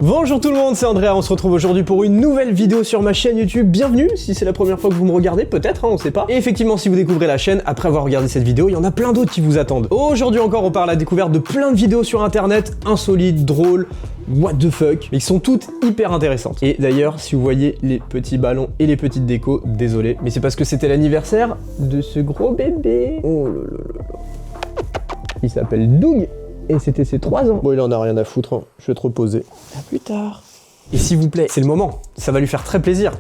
Bonjour tout le monde, c'est Andrea, on se retrouve aujourd'hui pour une nouvelle vidéo sur ma chaîne YouTube. Bienvenue, si c'est la première fois que vous me regardez, peut-être, hein, on sait pas. Et effectivement, si vous découvrez la chaîne, après avoir regardé cette vidéo, il y en a plein d'autres qui vous attendent. Aujourd'hui encore, on part à la découverte de plein de vidéos sur internet, insolites, drôles, what the fuck, mais qui sont toutes hyper intéressantes. Et d'ailleurs, si vous voyez les petits ballons et les petites décos, désolé, mais c'est parce que c'était l'anniversaire de ce gros bébé. Oh là là là là. Il s'appelle Doug. Et c'était ses 3 ans. Bon, il en a rien à foutre, hein. Je vais te reposer. À plus tard. Et s'il vous plaît, c'est le moment. Ça va lui faire très plaisir.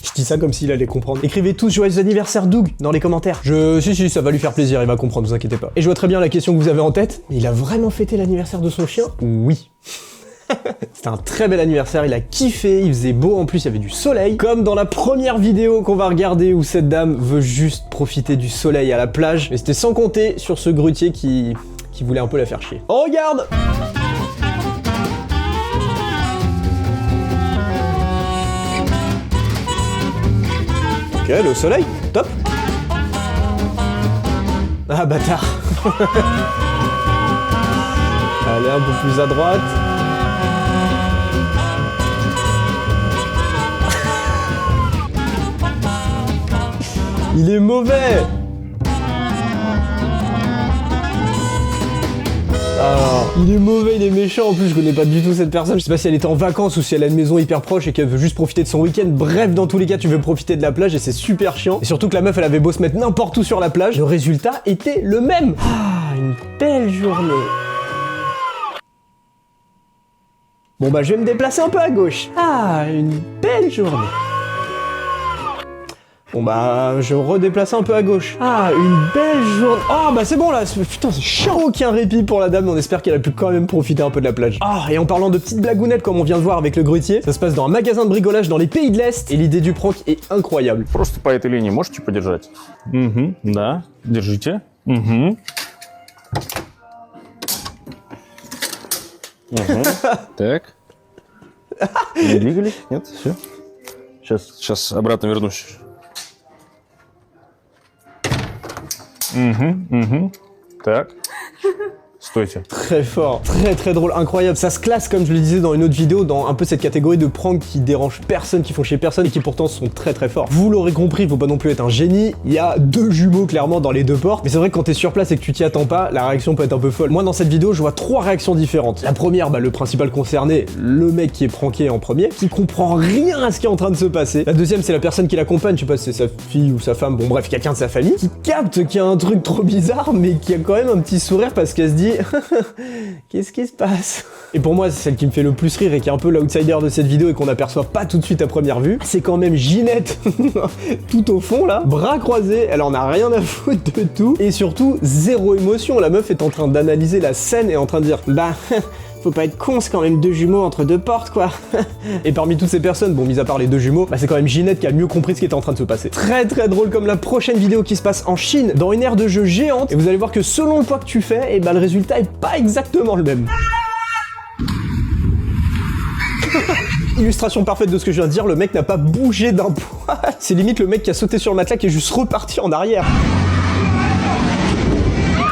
Je dis ça comme s'il allait comprendre. Écrivez tous joyeux anniversaire Doug dans les commentaires. Si, ça va lui faire plaisir, il va comprendre, vous inquiétez pas. Et je vois très bien la question que vous avez en tête. Mais il a vraiment fêté l'anniversaire de son chien? Oui. C'était un très bel anniversaire, il a kiffé, il faisait beau, en plus il y avait du soleil. Comme dans la première vidéo qu'on va regarder où cette dame veut juste profiter du soleil à la plage. Mais c'était sans compter sur ce grutier qui voulait un peu la faire chier. On regarde! Ok, le soleil, top! Ah, bâtard! Allez, un peu plus à droite. Il est mauvais! Alors, il est mauvais, il est méchant, en plus je connais pas du tout cette personne, je sais pas si elle était en vacances ou si elle a une maison hyper proche et qu'elle veut juste profiter de son week-end. Bref, dans tous les cas tu veux profiter de la plage et c'est super chiant. Et surtout que la meuf elle avait beau se mettre n'importe où sur la plage, le résultat était le même. Ah, une belle journée. Bon bah je vais me déplacer un peu à gauche. Ah, une belle journée. Bon bah, je redéplace un peu à gauche. Ah, une belle journée. Oh bah c'est bon là, putain c'est chiant. Aucun répit pour la dame, mais on espère qu'elle a pu quand même profiter un peu de la plage. Ah, et en parlant de petites blagounettes comme on vient de voir avec le grutier, ça se passe dans un magasin de bricolage dans les pays de l'Est, et l'idée du prank est incroyable. Просто по этой линии можете подержать? Угу, да. Держите. Угу. Угу. Так. Не двигались? Нет? Все. Сейчас обратно вернусь. Так. Stойте. Très fort, très drôle, incroyable. Ça se classe, comme je le disais dans une autre vidéo, dans un peu cette catégorie de pranks qui dérangent personne, qui font chier personne et qui pourtant sont très forts. Vous l'aurez compris, il faut pas non plus être un génie. Il y a 2 jumeaux clairement dans les 2 portes. Mais c'est vrai que quand t'es sur place et que tu t'y attends pas, la réaction peut être un peu folle. Moi dans cette vidéo, je vois 3 réactions différentes. La première, bah le principal concerné, le mec qui est pranké en premier, qui comprend rien à ce qui est en train de se passer. La deuxième, c'est la personne qui l'accompagne, je sais pas si c'est sa fille ou sa femme, bon bref, quelqu'un de sa famille, qui capte qu'il y a un truc trop bizarre, mais qui a quand même un petit sourire parce qu'elle se dit qu'est-ce qui se passe? Et pour moi, c'est celle qui me fait le plus rire et qui est un peu l'outsider de cette vidéo et qu'on n'aperçoit pas tout de suite à première vue. C'est quand même Ginette, tout au fond là, bras croisés, elle en a rien à foutre de tout. Et surtout, zéro émotion. La meuf est en train d'analyser la scène et en train de dire bah... faut pas être con, c'est quand même 2 jumeaux entre 2 portes, quoi. Et parmi toutes ces personnes, bon, mis à part les 2 jumeaux, bah c'est quand même Ginette qui a mieux compris ce qui était en train de se passer. Très drôle comme la prochaine vidéo qui se passe en Chine, dans une aire de jeu géante, et vous allez voir que selon le poids que tu fais, et bah le résultat est pas exactement le même. Illustration parfaite de ce que je viens de dire, le mec n'a pas bougé d'un poil. C'est limite le mec qui a sauté sur le matelas qui est juste reparti en arrière.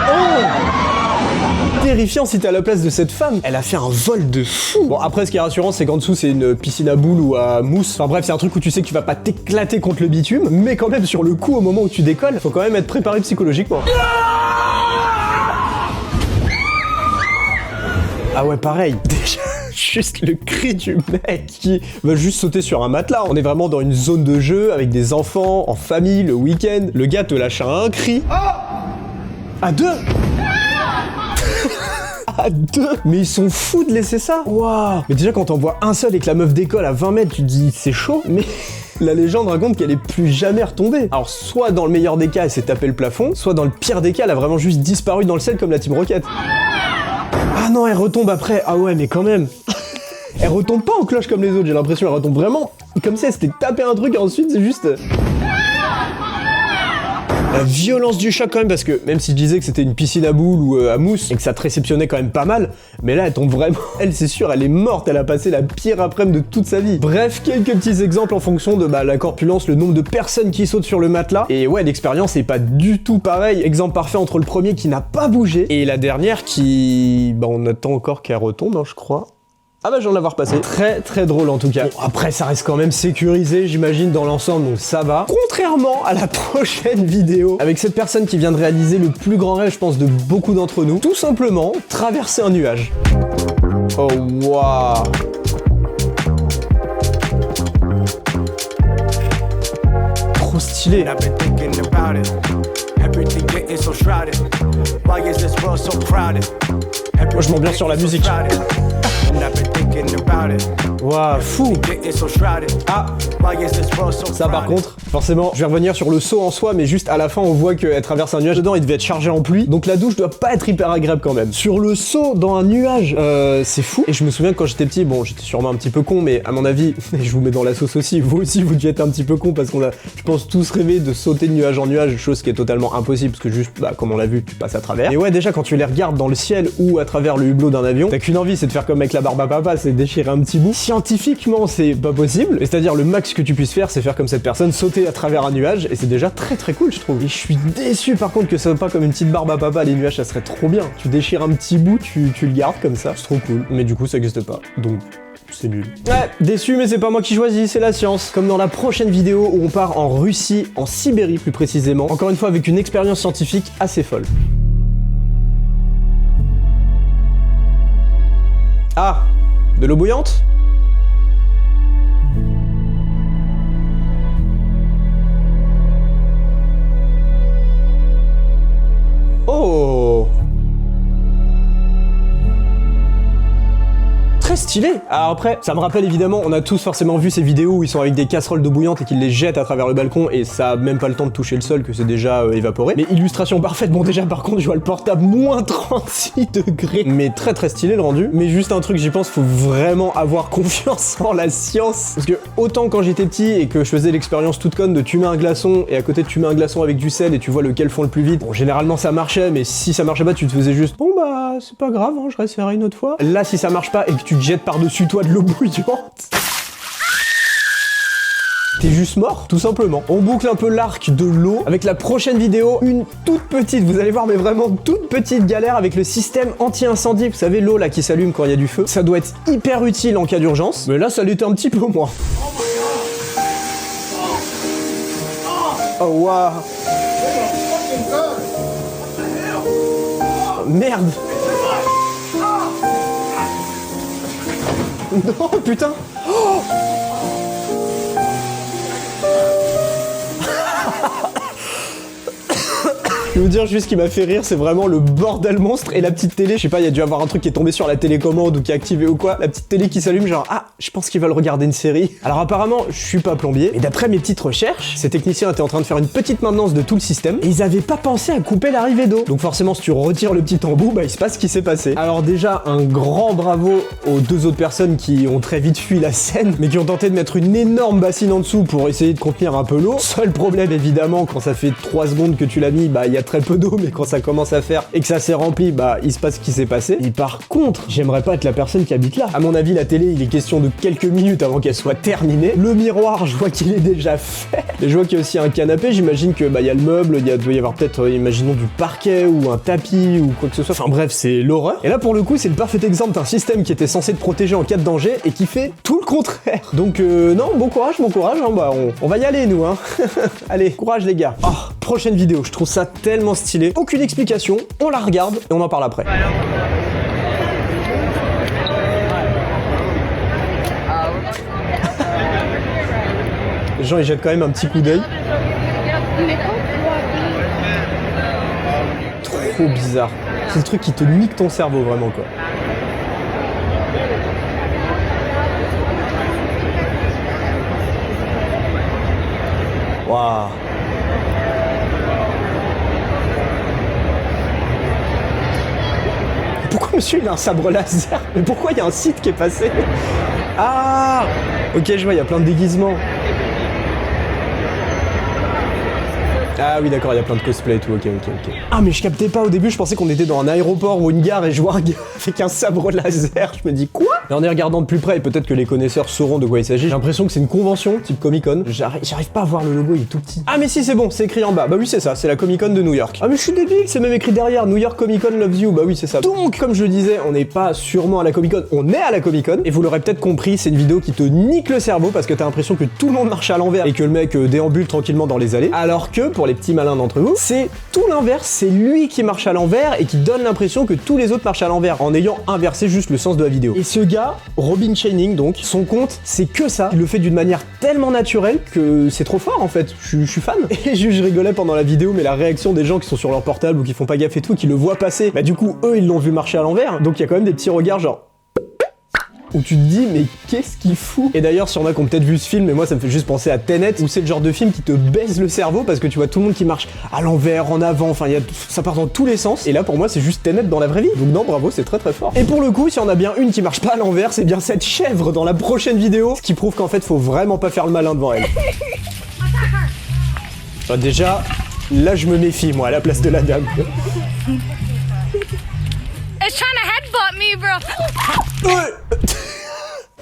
Oh! Terrifiant si t'es à la place de cette femme. Elle a fait un vol de fou. Bon, après ce qui est rassurant, c'est qu'en dessous c'est une piscine à boules ou à mousse. Enfin bref, c'est un truc où tu sais que tu vas pas t'éclater contre le bitume, mais quand même sur le coup, au moment où tu décolles, faut quand même être préparé psychologiquement. Ah ouais, pareil. Déjà, juste le cri du mec qui va juste sauter sur un matelas. On est vraiment dans une zone de jeu avec des enfants, en famille, le week-end. Le gars te lâche un cri. À 2. À 2. Mais ils sont fous de laisser ça. Waouh. Mais déjà quand on voit un seul et que la meuf décolle à 20 mètres, tu te dis c'est chaud, mais la légende raconte qu'elle est plus jamais retombée. Alors soit dans le meilleur des cas elle s'est tapé le plafond, soit dans le pire des cas elle a vraiment juste disparu dans le ciel comme la Team Rocket. Ah non, elle retombe après. Ah ouais, mais quand même. Elle retombe pas en cloche comme les autres, j'ai l'impression, elle retombe vraiment comme si elle s'était tapé un truc et ensuite c'est juste... La violence du choc quand même, parce que même si je disais que c'était une piscine à boules ou à mousse et que ça te réceptionnait quand même pas mal, mais là elle tombe vraiment, elle c'est sûr, elle est morte, elle a passé la pire après-midi de toute sa vie. Bref, quelques petits exemples en fonction de la corpulence, le nombre de personnes qui sautent sur le matelas, et ouais, l'expérience est pas du tout pareil. Exemple parfait entre le premier qui n'a pas bougé et la dernière qui... on attend encore qu'elle retombe, hein, je crois. Ah bah je viens de l'avoir passé. Très très drôle en tout cas. Bon, après ça reste quand même sécurisé j'imagine dans l'ensemble, donc ça va. Contrairement à la prochaine vidéo, avec cette personne qui vient de réaliser le plus grand rêve je pense de beaucoup d'entre nous, tout simplement traverser un nuage. Oh waouh. Trop stylé. Moi je m'ambiance sur la musique. Waouh, fou. Ah, ça par contre, forcément, je vais revenir sur le saut en soi, mais juste à la fin on voit qu'elle traverse un nuage dedans, il devait être chargé en pluie, donc la douche doit pas être hyper agréable quand même. Sur le saut dans un nuage, c'est fou. Et je me souviens que quand j'étais petit, bon j'étais sûrement un petit peu con, mais à mon avis, je vous mets dans la sauce aussi, vous aussi vous deviez être un petit peu con parce qu'on a, je pense, tous rêvé de sauter de nuage en nuage, chose qui est totalement impossible parce que juste, bah, comme on l'a vu, tu passes à travers. Et ouais, déjà quand tu les regardes dans le ciel ou à travers le hublot d'un avion, t'as qu'une envie, c'est de faire comme avec la barbe à papa, c'est déchirer un petit bout. Scientifiquement, c'est pas possible, c'est-à-dire le max que tu puisses faire, c'est faire comme cette personne, sauter à travers un nuage, et c'est déjà très très cool, je trouve. Et je suis déçu par contre que ça soit pas comme une petite barbe à papa, les nuages, ça serait trop bien. Tu déchires un petit bout, tu le gardes comme ça, c'est trop cool. Mais du coup, ça existe pas, donc c'est nul. Ouais, déçu, mais c'est pas moi qui choisis, c'est la science. Comme dans la prochaine vidéo où on part en Russie, en Sibérie plus précisément, encore une fois avec une expérience scientifique assez folle. Ah, de l'eau bouillante ? Oh! Très stylé. Alors après, ça me rappelle évidemment, on a tous forcément vu ces vidéos où ils sont avec des casseroles d'eau bouillante et qu'ils les jettent à travers le balcon et ça a même pas le temps de toucher le sol que c'est déjà évaporé. Mais illustration parfaite, bon déjà par contre je vois le portable moins 36 degrés. Mais très très stylé le rendu. Mais juste un truc, j'y pense, faut vraiment avoir confiance en la science. Parce que autant quand j'étais petit et que je faisais l'expérience toute conne de tu mets un glaçon et à côté tu mets un glaçon avec du sel et tu vois lequel fond le plus vite. Bon généralement ça marchait, mais si ça marchait pas tu te faisais juste bon bah c'est pas grave, hein, je réessayerai une autre fois. Là si ça marche pas et que tu te jettes par-dessus toi de l'eau bouillante, t'es juste mort, tout simplement. On boucle un peu l'arc de l'eau avec la prochaine vidéo, une toute petite, vous allez voir, mais vraiment toute petite galère avec le système anti-incendie. Vous savez, l'eau là qui s'allume quand il y a du feu. Ça doit être hyper utile en cas d'urgence, mais là ça l'était un petit peu moins. Oh waouh. Merde. Non, putain. Oh. Je vais vous dire juste ce qui m'a fait rire, c'est vraiment le bordel monstre et la petite télé. Je sais pas, il y a dû avoir un truc qui est tombé sur la télécommande ou qui est activé ou quoi. La petite télé qui s'allume, genre ah, je pense qu'ils veulent regarder une série. Alors apparemment, je suis pas plombier, et d'après mes petites recherches, ces techniciens étaient en train de faire une petite maintenance de tout le système et ils avaient pas pensé à couper l'arrivée d'eau. Donc forcément, si tu retires le petit embout, bah il se passe ce qui s'est passé. Alors déjà, un grand bravo aux deux autres personnes qui ont très vite fui la scène, mais qui ont tenté de mettre une énorme bassine en dessous pour essayer de contenir un peu l'eau. Seul problème évidemment, quand ça fait 3 secondes que tu l'as mis, bah il y a très peu d'eau, mais quand ça commence à faire et que ça s'est rempli, bah il se passe ce qui s'est passé. Et par contre, j'aimerais pas être la personne qui habite là. À mon avis, la télé, il est question de quelques minutes avant qu'elle soit terminée. Le miroir, je vois qu'il est déjà fait. Et je vois qu'il y a aussi un canapé, j'imagine que bah il y a le meuble, doit y avoir peut-être, imaginons du parquet ou un tapis ou quoi que ce soit. Enfin bref, c'est l'horreur. Et là pour le coup, c'est le parfait exemple d'un système qui était censé te protéger en cas de danger et qui fait tout le contraire. Donc non, bon courage, hein, bah on va y aller nous, hein. Allez, courage les gars. Oh, prochaine vidéo, je trouve ça tellement stylé. Aucune explication, on la regarde et on en parle après. Les gens ils jettent quand même un petit coup d'œil. Trop bizarre. C'est le truc qui te nique ton cerveau vraiment quoi. Waouh. Pourquoi monsieur il a un sabre laser? Mais pourquoi il y a un site qui est passé? Ah. Ok, je vois, il y a plein de déguisements. Ah oui d'accord, il y a plein de cosplay et tout, ok. Ah mais je captais pas au début, je pensais qu'on était dans un aéroport ou une gare et je vois un gars avec un sabre laser, je me dis quoi? Et en y regardant de plus près, et peut-être que les connaisseurs sauront de quoi il s'agit, j'ai l'impression que c'est une convention type Comic-Con. J'arrive pas à voir le logo, il est tout petit. Ah mais si c'est bon, c'est écrit en bas, bah oui c'est ça, c'est la Comic-Con de New York. Ah mais je suis débile, c'est même écrit derrière, New York Comic-Con loves you, bah oui c'est ça. Donc comme je le disais, on n'est pas sûrement à la Comic-Con, on est à la Comic-Con, et vous l'aurez peut-être compris, c'est une vidéo qui te nique le cerveau parce que t'as l'impression que tout le monde marche à l'envers et que le mec déambule tranquillement dans les allées, alors que pour les petits malins d'entre vous, c'est tout l'inverse, c'est lui qui marche à l'envers et qui donne l'impression que tous les autres marchent à l'envers en ayant inversé juste le sens de la vidéo. Et ce gars, Robin Shining donc, son compte, c'est que ça. Il le fait d'une manière tellement naturelle que c'est trop fort en fait. Je suis fan. Et je rigolais pendant la vidéo, mais la réaction des gens qui sont sur leur portable ou qui font pas gaffe et tout, qui le voient passer, bah du coup eux ils l'ont vu marcher à l'envers, donc il y a quand même des petits regards genre où tu te dis mais qu'est-ce qu'il fout? Et d'ailleurs si on a qui ont peut-être vu ce film, mais moi ça me fait juste penser à Tenet, où c'est le genre de film qui te baise le cerveau parce que tu vois tout le monde qui marche à l'envers, en avant, enfin ça part dans tous les sens, et là pour moi c'est juste Tenet dans la vraie vie, donc non bravo, c'est très très fort. Et pour le coup, si on a bien une qui marche pas à l'envers, c'est bien cette chèvre dans la prochaine vidéo, ce qui prouve qu'en fait faut vraiment pas faire le malin devant elle. Enfin, déjà, là je me méfie moi à la place de la dame. It's trying to headbutt me, bro.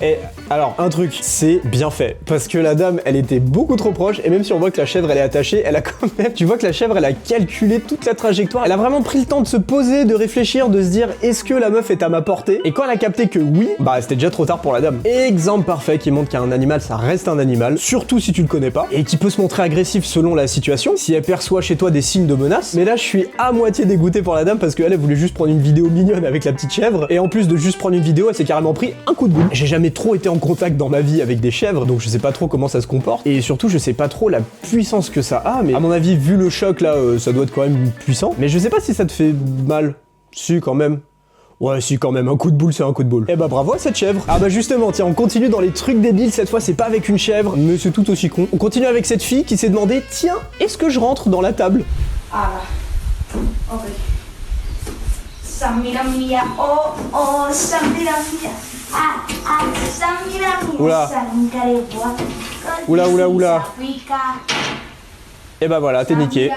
Et alors, un truc, c'est bien fait, parce que la dame, elle était beaucoup trop proche, et même si on voit que la chèvre, elle est attachée, elle a quand même... Tu vois que la chèvre, elle a calculé toute la trajectoire, elle a vraiment pris le temps de se poser, de réfléchir, de se dire, est-ce que la meuf est à ma portée? Et quand elle a capté que oui, bah c'était déjà trop tard pour la dame. Exemple parfait qui montre qu'un animal, ça reste un animal, surtout si tu le connais pas, et qui peut se montrer agressif selon la situation, si elle perçoit chez toi des signes de menace. Mais là, je suis à moitié dégoûté pour la dame, parce qu'elle voulait juste prendre une vidéo mignonne avec la petite chèvre, et en plus de juste prendre une vidéo, elle s'est carrément pris un coup de boule. J'ai jamais trop été en contact dans ma vie avec des chèvres, donc je sais pas trop comment ça se comporte, et surtout je sais pas trop la puissance que ça a, mais à mon avis vu le choc là, ça doit être quand même puissant, mais je sais pas si ça te fait mal. Si quand même. Ouais si quand même, un coup de boule c'est un coup de boule. Eh bah bravo à cette chèvre. Ah bah justement, tiens, on continue dans les trucs débiles, cette fois c'est pas avec une chèvre, mais c'est tout aussi con. On continue avec cette fille qui s'est demandé, tiens, est-ce que je rentre dans la table? Ah ok. Samira mia, oh oh, Samira mia. Oula. Oula. Et bah voilà, t'es niqué.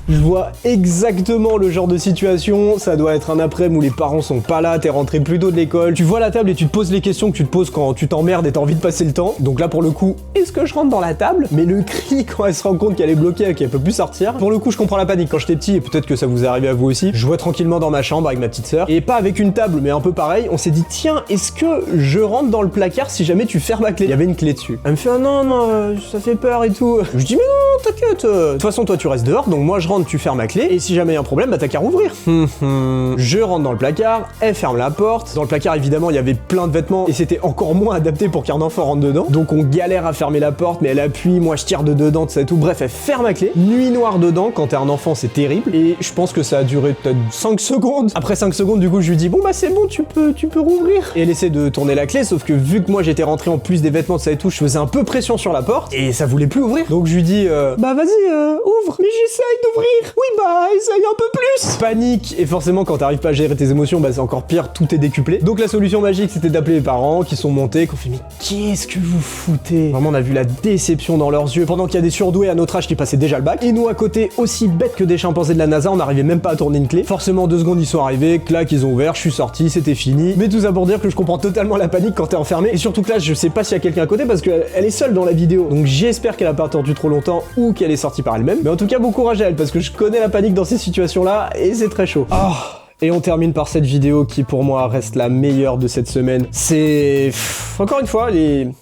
Je vois exactement le genre de situation, ça doit être un après-midi où les parents sont pas là, t'es rentré plus tôt de l'école, tu vois la table et tu te poses les questions que tu te poses quand tu t'emmerdes et t'as envie de passer le temps. Donc là pour le coup, est-ce que je rentre dans la table? Mais le cri quand elle se rend compte qu'elle est bloquée et qu'elle peut plus sortir, pour le coup je comprends la panique. Quand j'étais petit, et peut-être que ça vous est arrivé à vous aussi, je jouais tranquillement dans ma chambre avec ma petite sœur, et pas avec une table mais un peu pareil, on s'est dit tiens, est-ce que je rentre dans le placard si jamais tu fermes la clé? Il y avait une clé dessus. Elle me fait ah non, ça fait peur et tout. Je dis mais non, t'inquiète, de toute façon toi tu restes dehors, donc moi je rentre, tu fermes la clé, et si jamais il y a un problème, bah t'as qu'à rouvrir. Je rentre dans le placard, elle ferme la porte. Dans le placard, évidemment, il y avait plein de vêtements et c'était encore moins adapté pour qu'un enfant rentre dedans. Donc on galère à fermer la porte, mais elle appuie, moi je tire de dedans, tout ça et tout. Bref, elle ferme la clé. Nuit noire dedans, quand t'es un enfant, c'est terrible. Et je pense que ça a duré peut-être 5 secondes. Après 5 secondes, du coup, je lui dis bon bah c'est bon, tu peux rouvrir. Et elle essaie de tourner la clé, sauf que vu que moi j'étais rentré en plus des vêtements, tout ça et tout, je faisais un peu pression sur la porte et ça voulait plus ouvrir. Donc je lui dis bah vas-y, ouvre. Mais j'essaye d'ouvrir. Oui bah essaye un peu plus. Panique, et forcément quand t'arrives pas à gérer tes émotions, bah c'est encore pire, tout est décuplé. Donc la solution magique c'était d'appeler les parents qui sont montés, qu'on fait mais qu'est-ce que vous foutez? Vraiment on a vu la déception dans leurs yeux, pendant qu'il y a des surdoués à notre âge qui passaient déjà le bac, et nous à côté aussi bêtes que des chimpanzés de la NASA, on n'arrivait même pas à tourner une clé. Forcément en 2 secondes ils sont arrivés, clac ils ont ouvert, je suis sorti, c'était fini. Mais tout ça pour dire que je comprends totalement la panique quand t'es enfermé, et surtout que là je sais pas s'il y a quelqu'un à côté parce qu'elle est seule dans la vidéo, donc j'espère qu'elle a pas attendu trop longtemps ou qu'elle est sortie par elle-même. Mais en tout cas bon courage à elle parce que je connais la panique dans ces situations là et c'est très chaud. Oh. Et on termine par cette vidéo qui pour moi reste la meilleure de cette semaine. C'est encore une fois les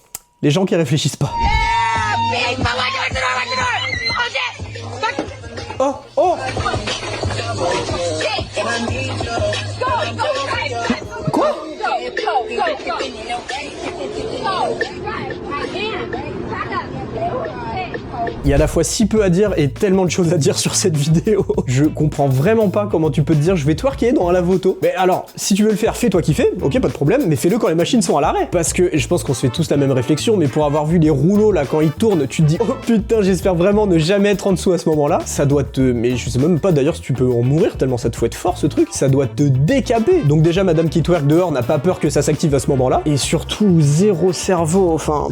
gens qui réfléchissent pas. Oh oh. Quoi? Il y a à la fois si peu à dire et tellement de choses à dire sur cette vidéo. Je comprends vraiment pas comment tu peux te dire je vais twerker dans un lave-auto. Mais alors, si tu veux le faire, fais-toi kiffer, ok, pas de problème, mais fais-le quand les machines sont à l'arrêt. Parce que, et je pense qu'on se fait tous la même réflexion, mais pour avoir vu les rouleaux là quand ils tournent, tu te dis oh putain, j'espère vraiment ne jamais être en dessous à ce moment-là. Ça doit te... Mais je sais même pas d'ailleurs si tu peux en mourir tellement ça te fouette fort ce truc. Ça doit te décaper. Donc déjà, madame qui twerk dehors n'a pas peur que ça s'active à ce moment-là. Et surtout, zéro cerveau, enfin...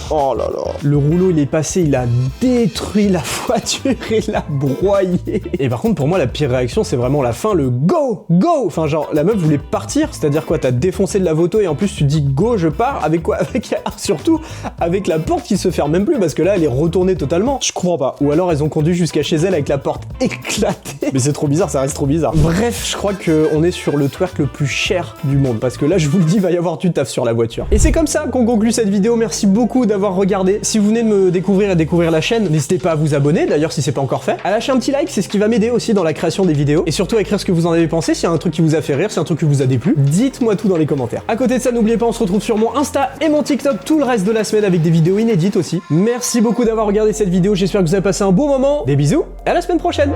oh là là. Le rouleau, il est passé, il a détruit la voiture et l'a broyé. Et par contre, pour moi, la pire réaction, c'est vraiment la fin, le go, go. Enfin, genre, la meuf voulait partir, c'est-à-dire quoi, t'as défoncé de la moto et en plus tu dis go, je pars, avec quoi? Avec, surtout, avec la porte qui se ferme même plus, parce que là, elle est retournée totalement. Je comprends pas. Ou alors, elles ont conduit jusqu'à chez elle avec la porte éclatée. Mais c'est trop bizarre, ça reste trop bizarre. Bref, je crois qu'on est sur le twerk le plus cher du monde, parce que là, je vous le dis, il va y avoir du taf sur la voiture. Et c'est comme ça qu'on conclut cette vidéo. Merci beaucoup d'avoir regardé. Si vous venez de me découvrir et découvrir la chaîne, n'hésitez pas à vous abonner, d'ailleurs si c'est pas encore fait, à lâcher un petit like, c'est ce qui va m'aider aussi dans la création des vidéos, et surtout à écrire ce que vous en avez pensé, s'il y a un truc qui vous a fait rire, s'il y a un truc qui vous a déplu, dites-moi tout dans les commentaires. À côté de ça, n'oubliez pas, on se retrouve sur mon Insta et mon TikTok tout le reste de la semaine avec des vidéos inédites aussi. Merci beaucoup d'avoir regardé cette vidéo, j'espère que vous avez passé un bon moment, des bisous, et à la semaine prochaine.